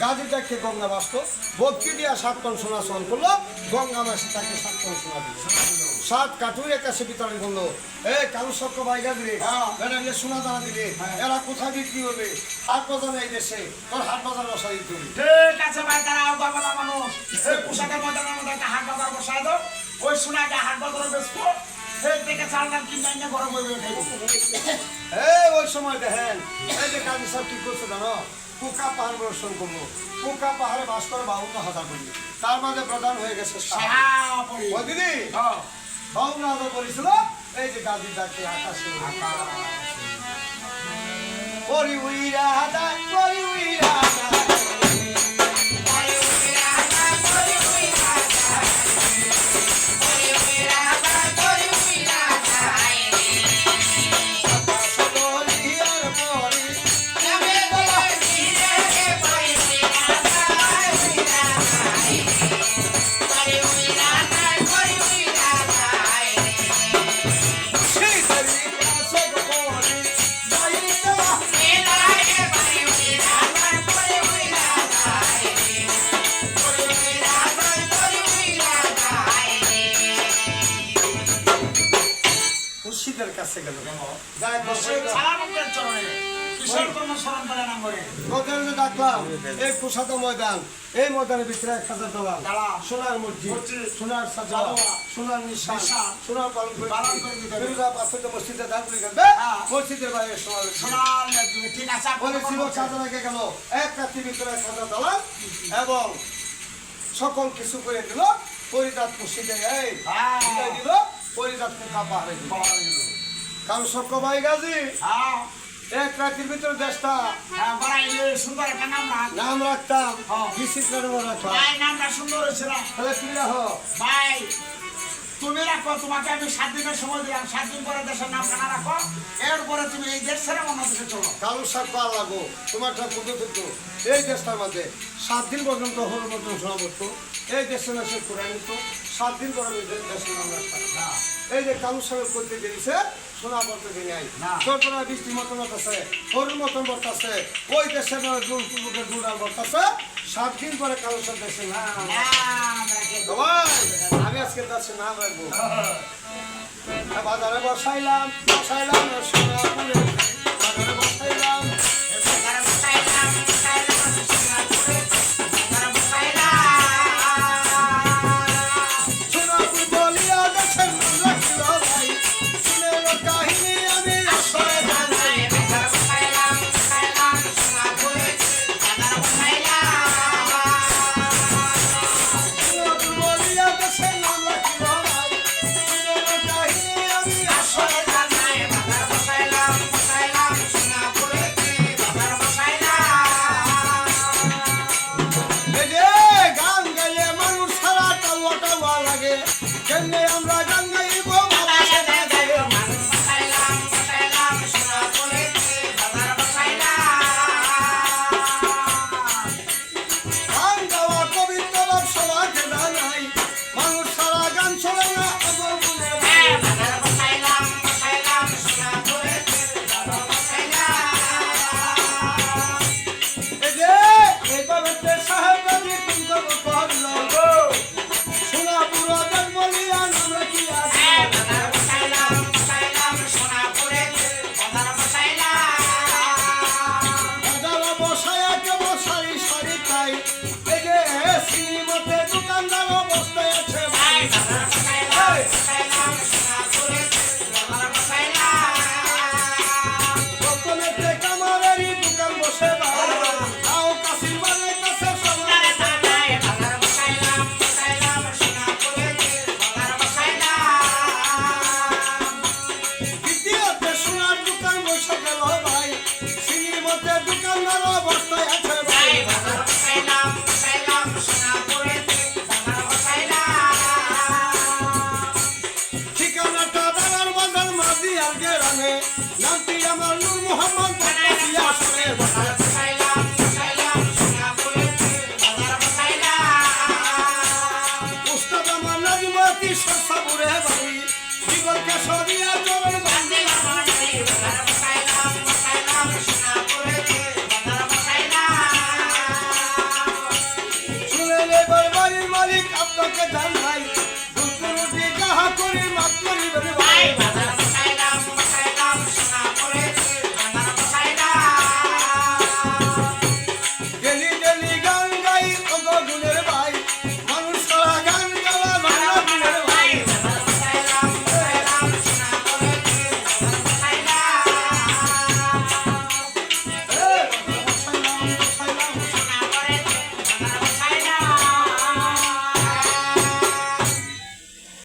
গাজী দেখে গঙ্গা বাস্ত ভক্তি দিয়া 7 টন সোনা সল করলো। গঙ্গা মাসে তাকে 7 টন সোনা দিল। 7 কাঠুরের কাছে বিতরণ করলো। এই কালু সক্ক বাইগা দিলে এরা যে সোনা দানা দিলে এরা কোথায় বিক্রি হবে? হাট বাজার এই দেশে তোর হাট বাজার বসাই দিতে হবে। ঠিক আছে ভাই, তারাও বাবা মানুষ এই পোশাকের ময়দানের মধ্যে একটা হাট বাজার বসায় দাও। ওই সোনাকে হাট বাজারে বেচবো, এই থেকে চালদার কিনে এনে ঘরে বই বই খাইবো। এই ওই সময় দেখেন এই যে কাজী সাহেব কি করছে জানো? পোকা পাহাড় দর্শন করলো। পোকা পাহাড়ে বাস করে 52,000 করি। তার মাঝে প্রধান হয়ে গেছে ও দিদি 52,000 করেছিল। এই যে গাজী ডাকে আকাশে পরি উইরা দা পরি উইরা দা মুর্শিদের কাছে গেল। ডাকলাম এই প্রসাদ ময়দান, এই ময়দানের ভিতরে 1000 ডলার সোনার মূর্তি, সোনার সাজা, সোনার নিশান, সোনার পালন করে পাথর মসজিদে দান করে গেল। মসজিদের বাইরে সোনার ঠিক আছে বলে ছিল সাজা রেখে গেল। এক রাত্রির ভিতরে 1000 ডলার এবং সকল কিছু করে দিল। পরিদাত মসজিদে এই দিল পরিদাত পোকা পাহাড়ে দিল। কারণ সক্ক ভাই গাজী এক রাতের ভিতরে দেশটা সুন্দর একটা নাম রাখতাম বিচিত্র রাখতাম। নামটা সুন্দর হয়েছিল। তাহলে তুমি রাখো ভাই, তুমি রাখো, তোমাকে আমি 7 দিনের সময় দিলাম। 7 দিন পরে দেশের নাম খানা রাখো, এরপরে তুমি এই দেশ ছেড়ে অন্য দেশে চলো। কালু সাপ পা লাগো তোমারটা পদ্ধতি এই দেশটার মধ্যে 7 দিন পর্যন্ত হল মতন শোনা পড়তো। এই দেশের না সে করে নিত। 7 দিন পরে দেশের নাম রাখতাম। এই যে কালু সাহেব করতে দিয়েছে শোনা পড়তে দিয়ে চোটনা বৃষ্টির মতন আছে, হরুর মতন বর্তাছে, ওই দেশের ডুড়াল বর্তাছে। 7 দিন পরে কালু সাহেব দেশের নাম আমি আজকে দেশের নাম রাখবো। বাজারে বসাইলাম বসাইলাম সোনাপুরে বাজারে বসাইলাম সোনাপুর বলিয়া দেশের নাম রাখিল ভাই। শুনেল কাহিনী আমি আশ্রয় জানাই। সোনাপুর বলিয়া দেশের নাম রাখিল ভাই। শুনেল কাহিনী আমি আশ্রয় জানাই। এই যে গান গাইলে মানুষ সারা টাওয়া টাওয়া লাগে। কেমনে আমরা গান গাইব ভালোবাসা লাগে। গান গাওয়া কবিত্র সবাকে জানাই। মানুষ সারা গান শোনে না আমার মনে ভাই। এই যে এইভাবে সাহেব গাজী কিন্তু করলো সোনাপুর জন্মলিয়া নাম রাখিয়া বাজার বসায়াকে বসাই সারি খাই। এই যে শ্রীমতে দোকানদার অবস্থায় আছে ভাই। প্রথমেতে কামারেরই দোকান বসে ভাই। তাও কাশির বানের কাছে সবার দ্বিতীয়তে সোনার দোকান বসে গেল ভাই। শ্রীমতে দোকানদার অবস্থায় আছে ভাই। ঠিকানাটা দাঁড়ার বাজার মাঝি আর গ্রামে। নামটি আমার নূর মোহাম্মদ আসলে উস্তাদ আমার নাজমাতি সসাবুরে বাড়ি। বিগল কেশরিয়া চরণ বান্দি তোকে জানাই দুপুরটি যাহা করি মাত করি বলে ভাই ভাই